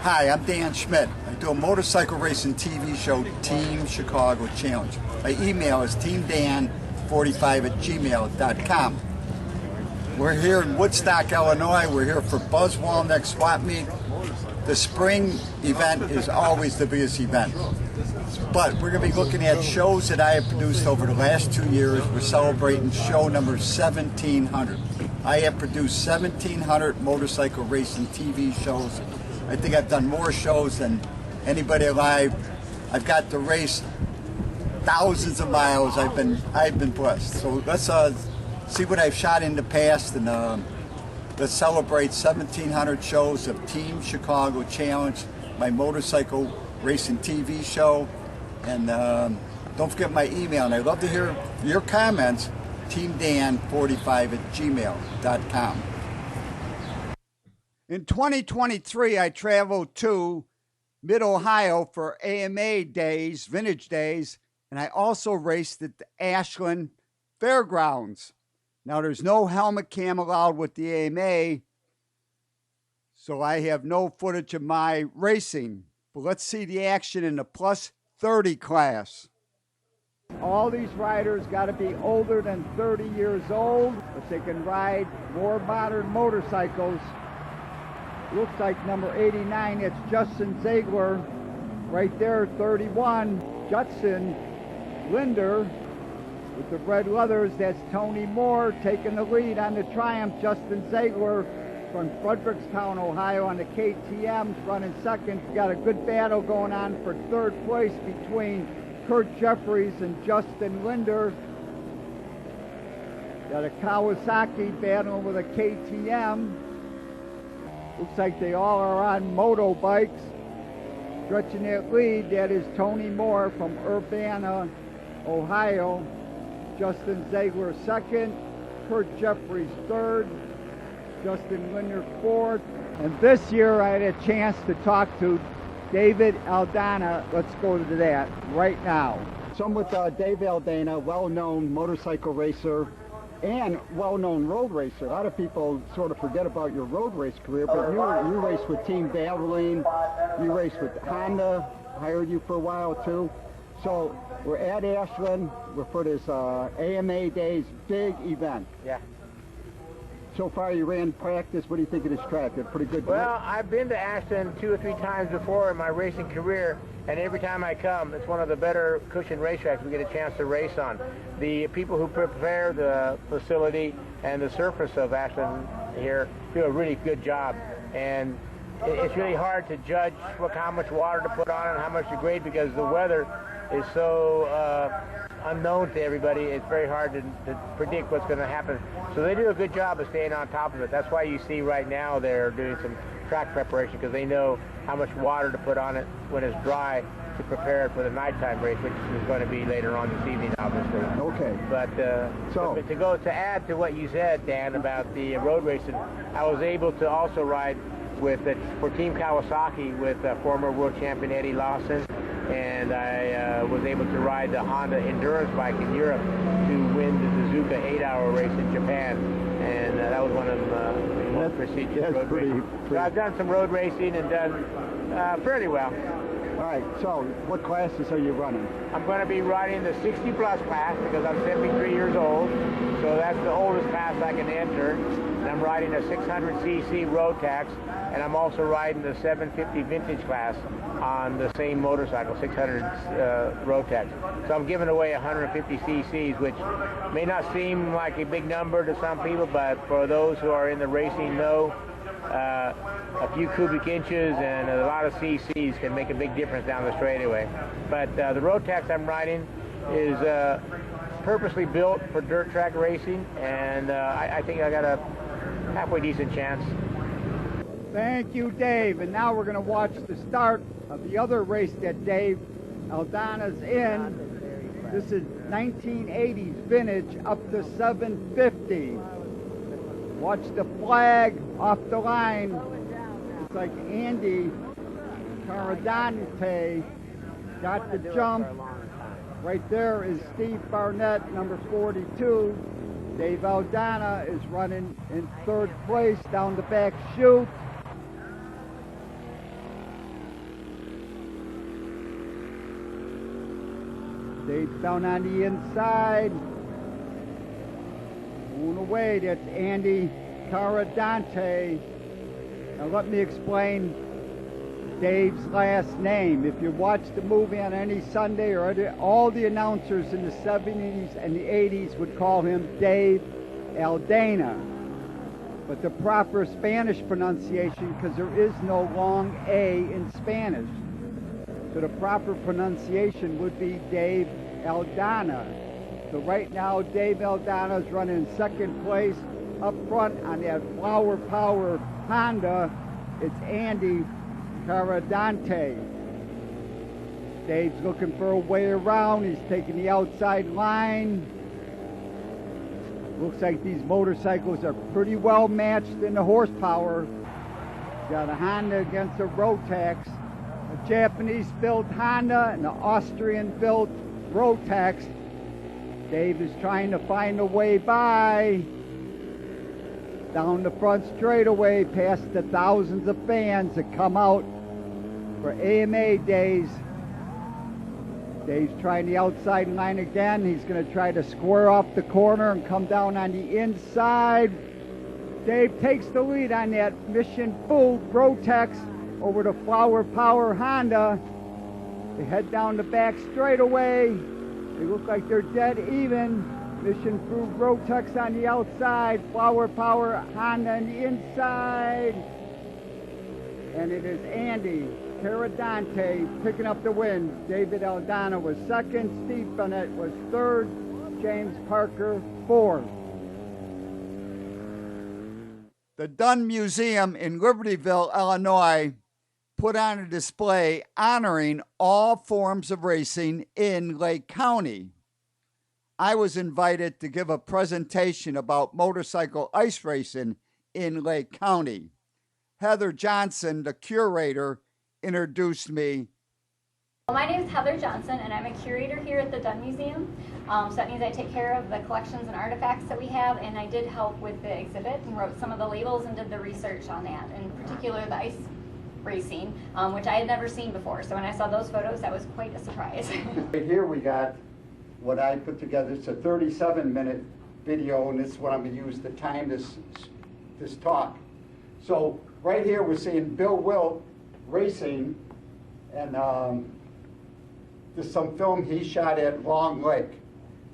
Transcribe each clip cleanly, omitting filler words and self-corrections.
Hi, I'm Dan Schmitt. I do a motorcycle racing TV show, Team Chicago Challenge. My email is teamdan45@gmail.com. We're here in Woodstock, Illinois. We're here for Buzz Walneck Swap Meet. The spring event is always the biggest event. But we're going to be looking at shows that I have produced over the last 2 years. We're celebrating show number 1700. I have produced 1700 motorcycle racing TV shows. I think I've done more shows than anybody alive. I've got to race thousands of miles. I've been blessed. So let's see what I've shot in the past, and let's celebrate 1700 shows of Team Chicago Challenge, my motorcycle racing TV show. And don't forget my email, and I'd love to hear your comments, teamdan45@gmail.com. In 2023, I traveled to Mid-Ohio for AMA days, Vintage Days, and I also raced at the Ashland Fairgrounds. Now, there's no helmet cam allowed with the AMA, so I have no footage of my racing. But let's see the action in the plus 30 class. All these riders got to be older than 30 years old, but they can ride more modern motorcycles. Looks like number 89, it's Justin Ziegler. Right there, 31, Judson Linder. With the red leathers, that's Tony Moore taking the lead on the Triumph. Justin Ziegler from Frederickstown, Ohio on the KTM's running second. Got a good battle going on for third place between Kurt Jeffries and Justin Linder. Got a Kawasaki battling with a KTM. Looks like they all are on moto bikes. Stretching that lead, that is Tony Moore from Urbana, Ohio. Justin Ziegler second, Kurt Jeffries third, Justin Linder fourth. And this year I had a chance to talk to David Aldana. Let's go to that right now. So I'm with David Aldana, well-known motorcycle racer and well-known road racer. A lot of people sort of forget about your road race career, but you raced with Team Valvoline, you raced with Honda, hired you for a while too. So we're at Ashland, we're for this AMA Days big event. Yeah. So far you ran practice, what do you think of this track? It's pretty good. Well, I've been to Ashland 2 or 3 times before in my racing career, and every time I come, it's one of the better cushion racetracks we get a chance to race on. The people who prepare the facility and the surface of Ashland here do a really good job, and it's really hard to judge how much water to put on and how much to grade because the weather is so unknown to everybody. It's very hard to predict what's going to happen. So they do a good job of staying on top of it. That's why you see right now they're doing some track preparation because they know how much water to put on it when it's dry to prepare it for the nighttime race, which is going to be later on this evening, obviously. Okay. But to add to what you said, Dan, about the road racing, I was able to also ride for Team Kawasaki with former world champion Eddie Lawson, and I was able to ride the Honda endurance bike in Europe to win the Suzuka 8-hour race in Japan, and that was one of the most prestigious road races. So I've done some road racing and done fairly well. All right, so what classes are you running? I'm going to be riding the 60-plus class because I'm 73 years old, so that's the oldest class I can enter. And I'm riding a 600cc road tax, and I'm also riding the 750 vintage class on the same motorcycle, 600 road tax. So I'm giving away 150 cc's, which may not seem like a big number to some people, but for those who are in the racing know, a few cubic inches and a lot of cc's can make a big difference down the straightaway. But the road tax I'm riding is purposely built for dirt track racing, and I think I got a halfway decent chance. Thank you, Dave. And now we're going to watch the start of the other race that Dave Aldana's in. This is 1980s vintage up to 750. Watch the flag off the line. It's like Andy Caradante got the jump. Right there is Steve Barnett, number 42. Dave Aldana is running in third place down the back chute. Dave's down on the inside. Moving away, that's Andy Caradante. Now let me explain Dave's last name. If you watch the movie on any Sunday, or all the announcers in the 70s and the 80s would call him Dave Aldana. But the proper Spanish pronunciation, because there is no long A in Spanish, so the proper pronunciation would be Dave Aldana. So right now, Dave Aldana is running in second place. Up front on that Flower Power Honda, it's Andy Caradante. Dave's looking for a way around. He's taking the outside line. Looks like these motorcycles are pretty well matched in the horsepower. Got a Honda against a Rotax, a Japanese-built Honda and an Austrian-built Rotax. Dave is trying to find a way by. Down the front straightaway past the thousands of fans that come out for AMA days. Dave's trying the outside line again. He's going to try to square off the corner and come down on the inside. Dave takes the lead on that Mission Full Rotax over the Flower Power Honda. They head down the back straightaway. They look like they're dead even. Mission Full Rotax on the outside, Flower Power Honda on the inside. And it is Andy Caradante picking up the win. David Aldana was second, Steve Bennett was third, James Parker fourth. The Dunn Museum in Libertyville, Illinois put on a display honoring all forms of racing in Lake County. I was invited to give a presentation about motorcycle ice racing in Lake County. Heather Johnson, the curator, introduced me. My name is Heather Johnson, and I'm a curator here at the Dunn Museum. So that means I take care of the collections and artifacts that we have, and I did help with the exhibit and wrote some of the labels and did the research on that, in particular the ice racing, which I had never seen before. So when I saw those photos, that was quite a surprise. Right here we got what I put together. It's a 37-minute video, and this is what I'm going to use to time this talk. So right here we're seeing Bill Wilt racing, and there's some film he shot at Long Lake.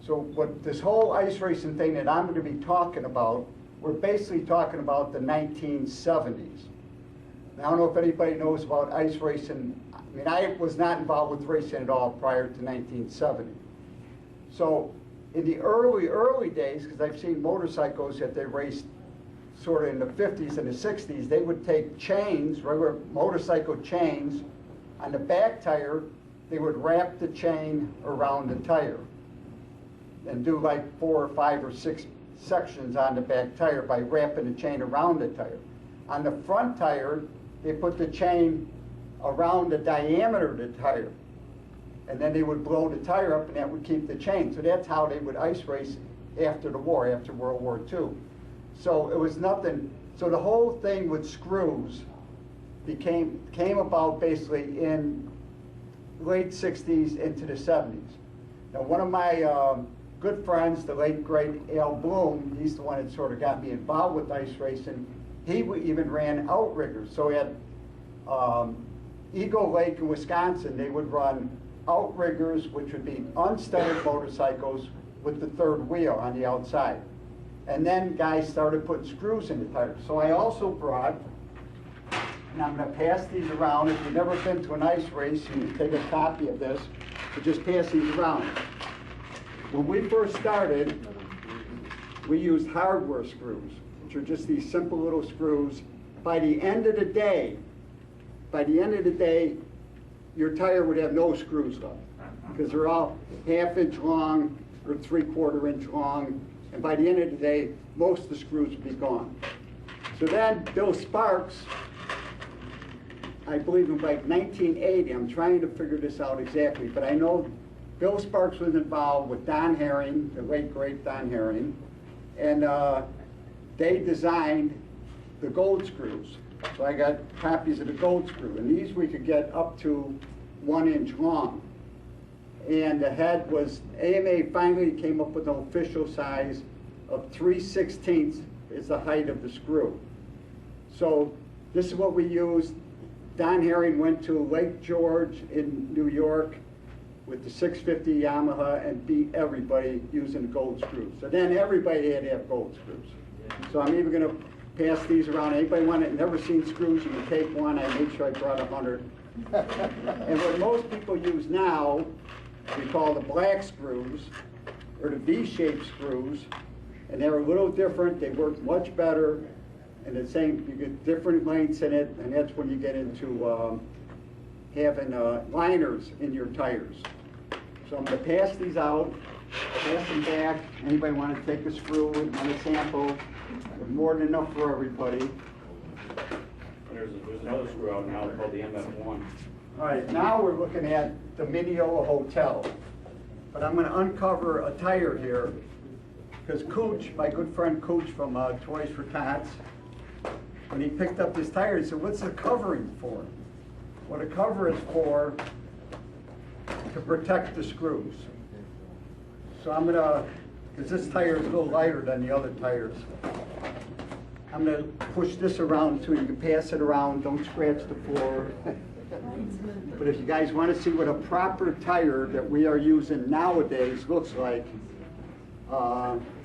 So what this whole ice racing thing that I'm going to be talking about, we're basically talking about the 1970s. Now, I don't know if anybody knows about ice racing. I mean, I was not involved with racing at all prior to 1970. So in the early days, because I've seen motorcycles that they raced sort of in the 50s and the 60s, they would take chains, regular motorcycle chains, on the back tire. They would wrap the chain around the tire and do like 4 or 5 or 6 sections on the back tire by wrapping the chain around the tire. On the front tire, they put the chain around the diameter of the tire, and then they would blow the tire up, and that would keep the chain. So that's how they would ice race after the war, after World War II. So it was nothing. So the whole thing with screws came about basically in late 60s into the 70s. Now, one of my good friends, the late great Al Bloom, he's the one that sort of got me involved with ice racing. He even ran outriggers. So at Eagle Lake in Wisconsin, they would run outriggers, which would be unstudded motorcycles with the third wheel on the outside. And then guys started putting screws in the tires. So I also brought, and I'm going to pass these around. If you've never been to an ice race, you can take a copy of this, but just pass these around. When we first started, we used hardware screws, which are just these simple little screws. By the end of the day, your tire would have no screws left, because they're all 1/2 inch long or 3/4 inch long, and by the end of the day, most of the screws would be gone. So then Bill Sparks, I believe in like 1980, I'm trying to figure this out exactly, but I know Bill Sparks was involved with Don Herring, the late great Don Herring, and they designed the gold screws. So I got copies of the gold screw, and these we could get up to 1 inch long. and the head was, AMA finally came up with an official size of 3/16 is the height of the screw. So this is what we used. Don Herring went to Lake George in New York with the 650 Yamaha and beat everybody using gold screws. So then everybody had to have gold screws. So I'm even gonna pass these around. Anybody want it, never seen screws, you can take one. I made sure I brought 100. And what most people use now, we call the black screws, or the V-shaped screws, and they're a little different, they work much better, and the same, you get different lengths in it, and that's when you get into having liners in your tires. So I'm gonna pass these out, pass them back. Anybody want to take a screw and want a sample? There's more than enough for everybody. There's another screw out now called the MF1. All right, now we're looking at the Mineola Hotel. But I'm going to uncover a tire here, because Cooch, my good friend Cooch from Toys for Tots, when he picked up this tire, he said, "What's the covering for?" Well, the cover is for to protect the screws. So I'm going to, because this tire is a little lighter than the other tires, I'm going to push this around so you can pass it around. Don't scratch the floor. But if you guys want to see what a proper tire that we are using nowadays looks like,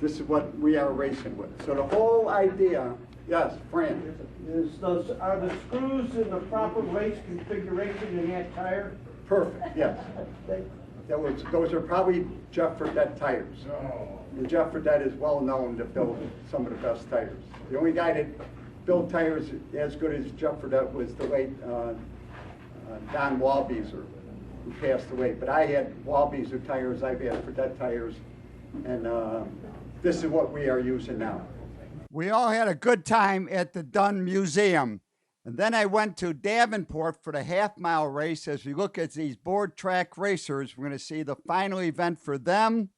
this is what we are racing with. So the whole idea, yes, Fran? Are the screws in the proper race configuration in that tire? Perfect, yes. Those are probably Jeff Fredette tires. And Jeff Fredette is well known to build some of the best tires. The only guy that built tires as good as Jeff Fredette was the late Don Wallbeaser, who passed away. But I had Wallbeaser tires, I've had Fredette tires, and this is what we are using now. We all had a good time at the Dunn Museum. And then I went to Davenport for the half-mile race. As we look at these Boardtrack racers, we're going to see the final event for them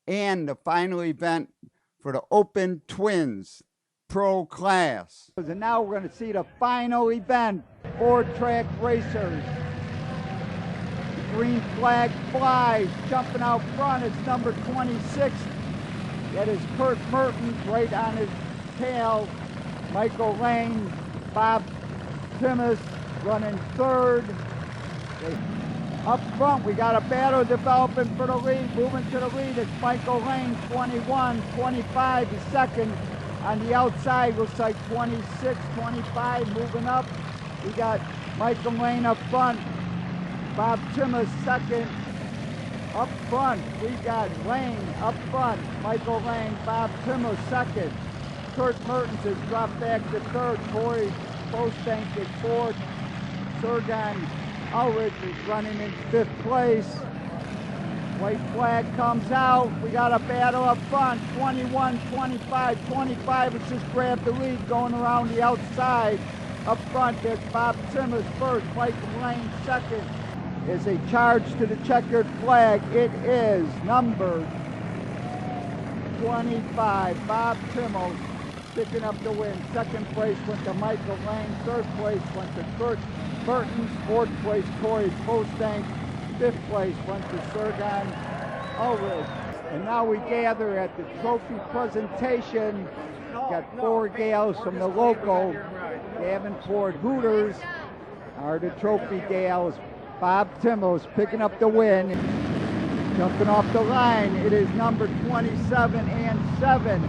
and the final event for the Open Twins Pro Class. And now we're going to see the final event, Boardtrack racers. Green flag flies, jumping out front. It's number 26. That is Kurt Mertens right on his tail. Michael Lane, Bob Timmis running third. Up front, we got a battle developing for the lead. Moving to the lead, it's Michael Lane, 21, 25 is second. On the outside, looks like 26, 25 moving up. We got Michael Lane up front. Bob Timmis second. Up front, we got Lane up front. Michael Lane, Bob Timmis second. Kurt Mertens has dropped back to third. Corey Bostank is fourth. Sergon Ulrich is running in fifth place. White flag comes out. We got a battle up front. 21, 25, 25 has just grabbed the lead going around the outside. Up front, there's Bob Timmis first. Michael Lane second. Is a charge to the checkered flag. It is number 25, Bob Timmis, picking up the win. Second place went to Michael Lane. Third place went to Kurt Mertens. Fourth place, Corey Bostank. Fifth place went to Sergon Ulrich. And now we gather at the trophy presentation. Got four gals from the local Davenport Hooters are the trophy gals. Bob Timmis picking up the win. Jumping off the line, it is number 27 and 7.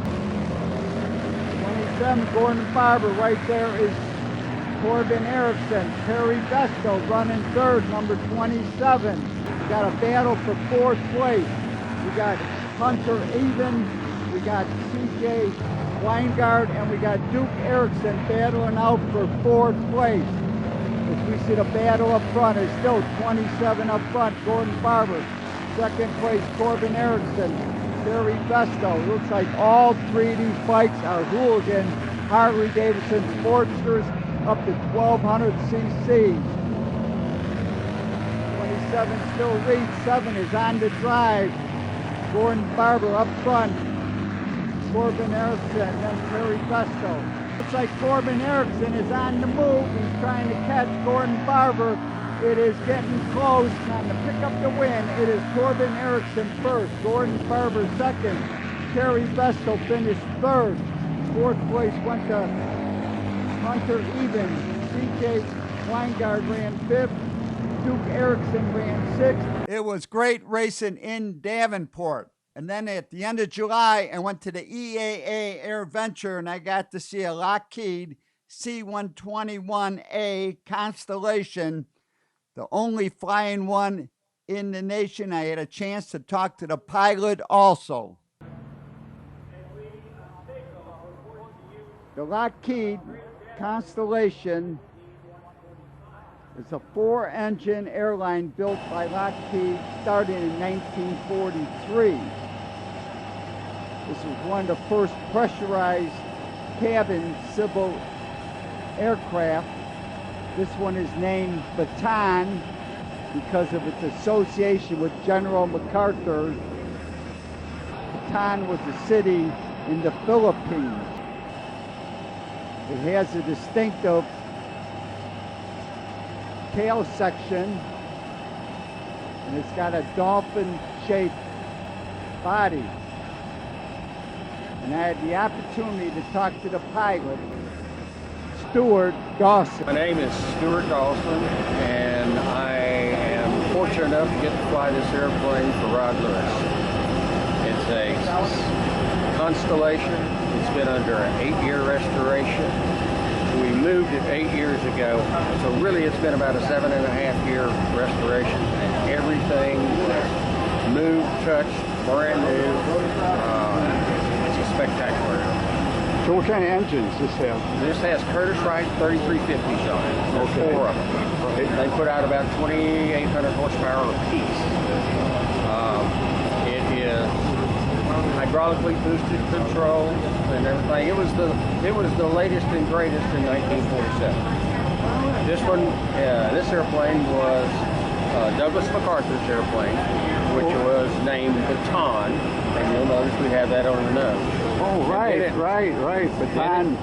27, Gordon Barber. Right there is Corbin Erickson. Terry Vestal running third, number 27. We got a battle for fourth place. We got Hunter Even, we got CJ Weingart, and we got Duke Erickson battling out for fourth place. As we see the battle up front, is still 27 up front, Gordon Barber. Second place, Corbin Erickson. Terry Vestal. Looks like all three of these bikes are Hooligan Harley Davidson Sportsters up to 1200 cc. 27 still leads, 7 is on the drive. Gordon Barber up front. Corbin Erickson, and then Terry Vestal. Looks like Corbin Erickson is on the move. He's trying to catch Gordon Barber. It is getting close. Trying to pick up the win. It is Corbin Erickson first, Gordon Barber second, Terry Vestal finished third. Fourth place went to Hunter Even. CJ Weingard ran fifth. Duke Erickson ran sixth. It was great racing in Davenport. And then at the end of July, I went to the EAA Air Venture and I got to see a Lockheed C-121A Constellation, the only flying one in the nation. I had a chance to talk to the pilot also. The Lockheed Constellation is a 4-engine airline built by Lockheed starting in 1943. This was one of the first pressurized cabin civil aircraft. This one is named Bataan because of its association with General MacArthur. Bataan was a city in the Philippines. It has a distinctive tail section, and it's got a dolphin-shaped body. And I had the opportunity to talk to the pilot, Stuart Dawson. My name is Stuart Dawson, and I am fortunate enough to get to fly this airplane for Rod Lewis. It's a Constellation. It's been under an 8-year restoration. We moved it 8 years ago, so really it's been about a 7.5-year restoration, and everything was moved, touched, brand new. It's a spectacular airplane. So what kind of engines does this have? This has Curtiss-Wright 3350s on it. There's 4 of them. They put out about 2,800 horsepower apiece. It is hydraulically boosted controls and everything. It was the latest and greatest in 1947. This one, this airplane was Douglas MacArthur's airplane, which was named Bataan, and you'll notice we have that on the nose. Oh, right. Bataan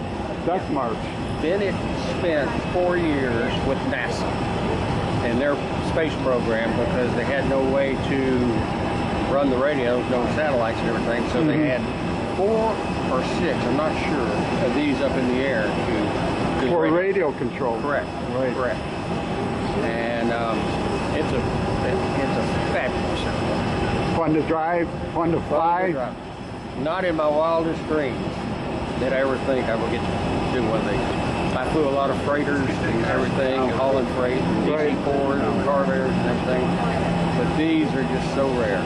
Duck March. Then it spent 4 years with NASA and their space program because they had no way to run the radios, no satellites and everything, so they had 4 or 6, I'm not sure, of these up in the air to for radio control. Correct. Right. Correct. And it's a fabulous airplane. Fun to drive, fun to fly. Not in my wildest dreams did I ever think I would get to do one of these. I flew a lot of freighters and everything, hauling freight, and DC-4s and Corvairs and everything, but these are just so rare.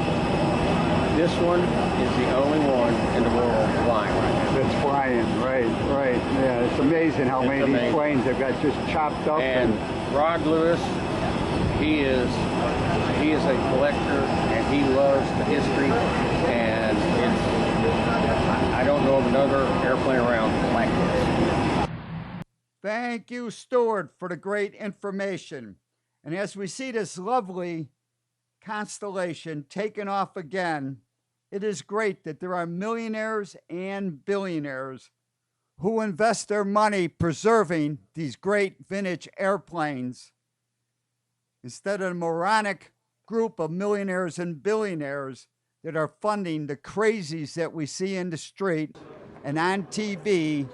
This one is the only one in the world flying right now. That's flying, right. Yeah, it's amazing how many of these planes have got just chopped up. And Rod Lewis, he is a collector, and he loves the history, and I don't know of another airplane around like this. Thank you, Stuart, for the great information. And as we see this lovely Constellation taking off again, it is great that there are millionaires and billionaires who invest their money preserving these great vintage airplanes instead of the moronic group of millionaires and billionaires that are funding the crazies that we see in the street and on TV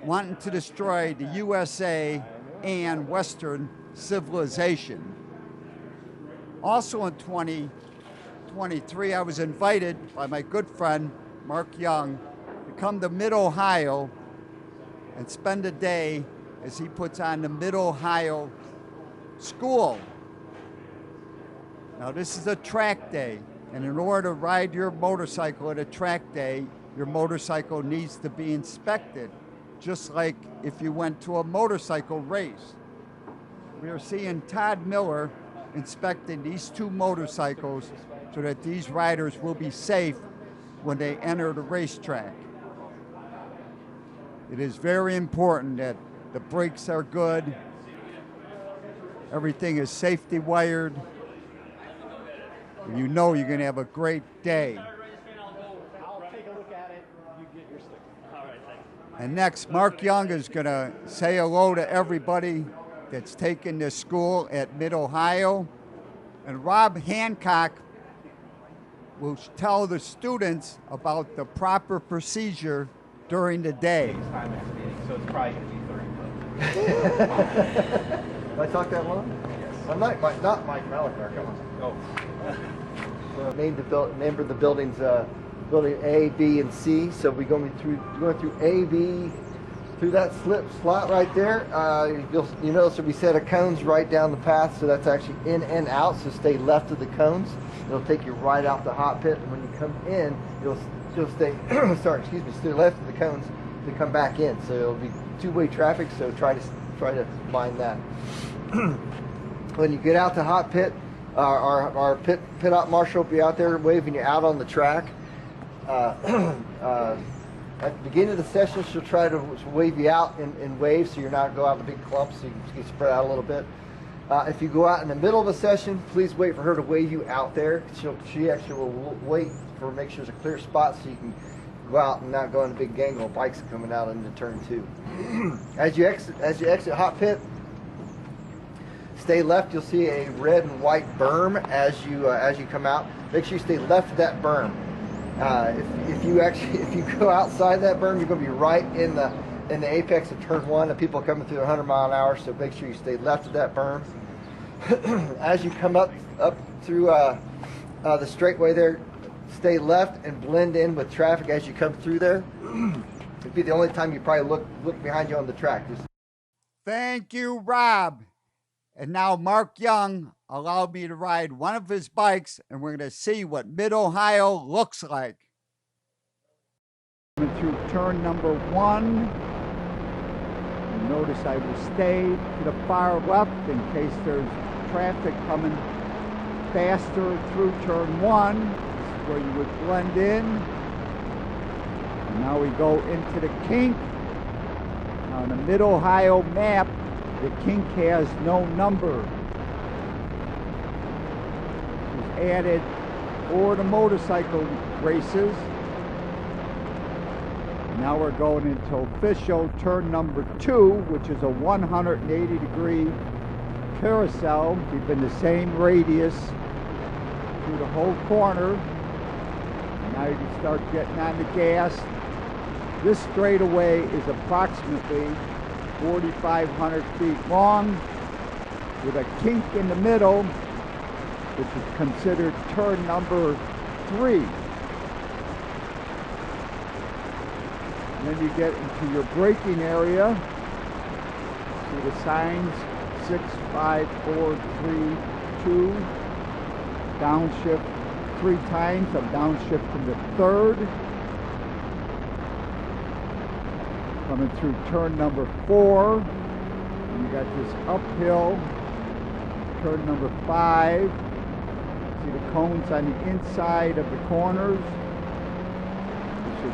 wanting to destroy the USA and Western civilization. Also in 2023, I was invited by my good friend, Mark Young, to come to Mid-Ohio and spend a day as he puts on the Mid-Ohio School. Now, this is a track day, and in order to ride your motorcycle at a track day, your motorcycle needs to be inspected, just like if you went to a motorcycle race. We are seeing Todd Miller inspecting these 2 motorcycles so that these riders will be safe when they enter the racetrack. It is very important that the brakes are good, everything is safety wired, and you know you're going to have a great day. I'll take a look at it. You get your sticker. All right, thanks. And next, Mark Young is going to say hello to everybody that's taken this school at Mid-Ohio. And Rob Hancock will tell the students about the proper procedure during the day. So it's probably going to be 30 minutes. Did I talk that long? Yes. I'm not Mike Malachar, come on. Oh. Named remember the buildings, building A, B, and C. So we're going through A, B, through that slot right there. You notice that we set of cones right down the path, so that's actually in and out. So stay left of the cones. It'll take you right out the hot pit, and when you come in, you'll stay. Stay left of the cones to come back in. So it'll be two-way traffic. So try to mind that. When you get out to hot pit, our pit op marshal will be out there waving you out on the track. At the beginning of the session, she'll try to wave you out in waves, so you're not go out in big clumps, so you can spread out a little bit. If you go out in the middle of a session, please wait for her to wave you out there. She actually will wait for make sure there's a clear spot so you can go out and not go in a big gangle of bikes coming out into turn 2. As you exit hot pit, stay left. You'll see a red and white berm as you come out. Make sure you stay left of that berm. If you go outside that berm, you're going to be right in the apex of turn 1. The people are coming through 100 mile an hour, so make sure you stay left of that berm. As you come up through the straightaway there, stay left and blend in with traffic as you come through there. It'd be the only time you probably look behind you on the track. Thank you, Rob. And now Mark Young allowed me to ride one of his bikes, and we're going to see what Mid-Ohio looks like. Through turn number 1, you notice I will stay to the far left in case there's traffic coming faster through turn 1. This is where you would blend in. And now we go into the kink. On the Mid-Ohio map, the kink has no number. It was added for the motorcycle races. Now we're going into official turn number 2, which is a 180-degree carousel, keeping the same radius through the whole corner. Now you can start getting on the gas. This straightaway is approximately 4,500 feet long, with a kink in the middle, which is considered turn number 3. And then you get into your braking area. See the signs, 6, 5, 4, 3, 2. Downshift 3 times. I'm downshifting the 3rd. Coming through turn number 4. And you got this uphill. Turn number 5. See the cones on the inside of the corners.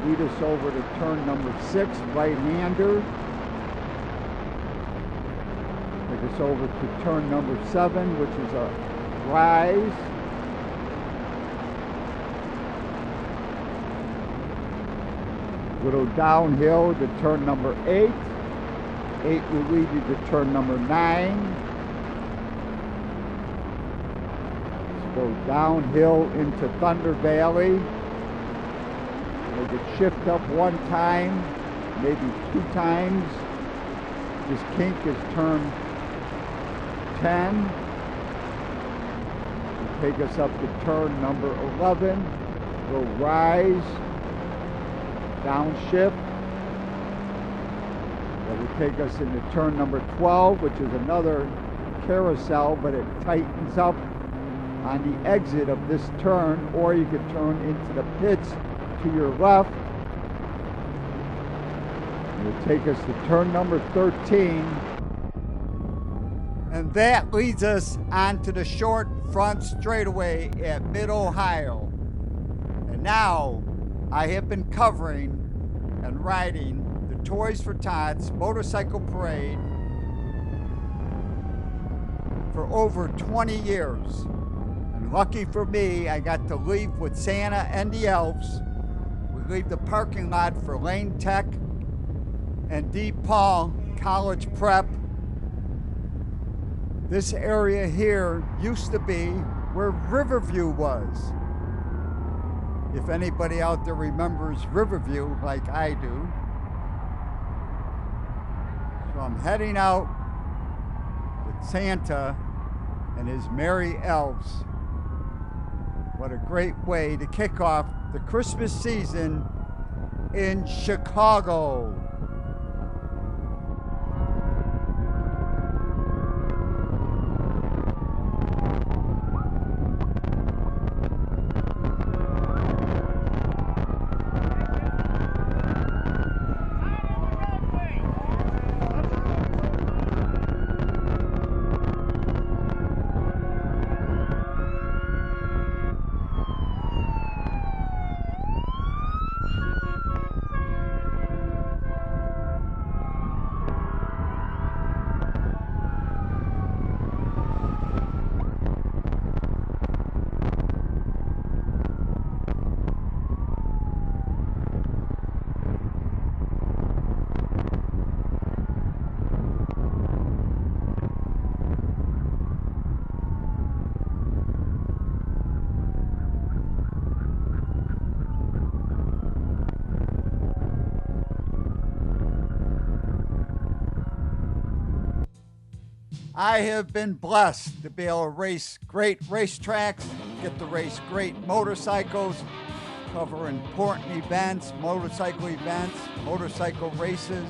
Lead us over to turn number 6, right-hander. Take us over to turn number 7, which is a rise. Little downhill to turn number 8. 8 will lead you to turn number 9. Let's go downhill into Thunder Valley. Make it shift up 1 time, maybe 2 times. This kink is turn 10. It'll take us up to turn number 11. We'll rise, downshift. That will take us into turn number 12, which is another carousel, but it tightens up on the exit of this turn, or you could turn into the pits to your left. It will take us to turn number 13. And that leads us onto the short front straightaway at Mid-Ohio. And now I have been covering and riding the Toys for Tots Motorcycle Parade for over 20 years. And lucky for me, I got to leave with Santa and the elves. Leave the parking lot for Lane Tech and DePaul College Prep. This area here used to be where Riverview was. If anybody out there remembers Riverview like I do. So I'm heading out with Santa and his merry elves. What a great way to kick off the Christmas season in Chicago. I have been blessed to be able to race great racetracks, get to race great motorcycles, cover important events, motorcycle races.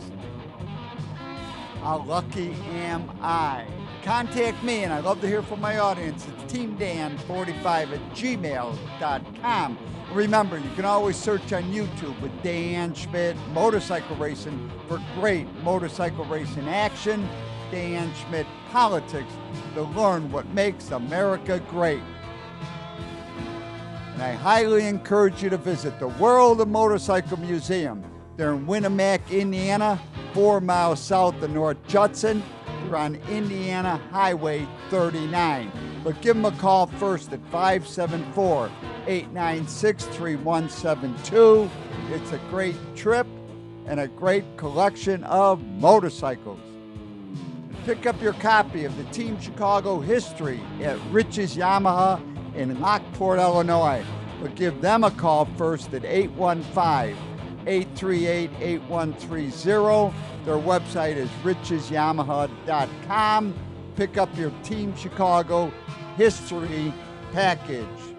How lucky am I? Contact me, and I love to hear from my audience. It's teamdan45@gmail.com. Remember, you can always search on YouTube with Dan Schmitt Motorcycle Racing for great motorcycle racing action. Dan Schmitt Politics to learn what makes America great. And I highly encourage you to visit the World of Motorcycle Museum. They're in Winamac, Indiana, 4 miles south of North Judson. They're on Indiana Highway 39. But give them a call first at 574-896-3172. It's a great trip and a great collection of motorcycles. Pick up your copy of the Team Chicago history at Rich's Yamaha in Lockport, Illinois. But give them a call first at 815-838-8130. Their website is richesyamaha.com. Pick up your Team Chicago history package.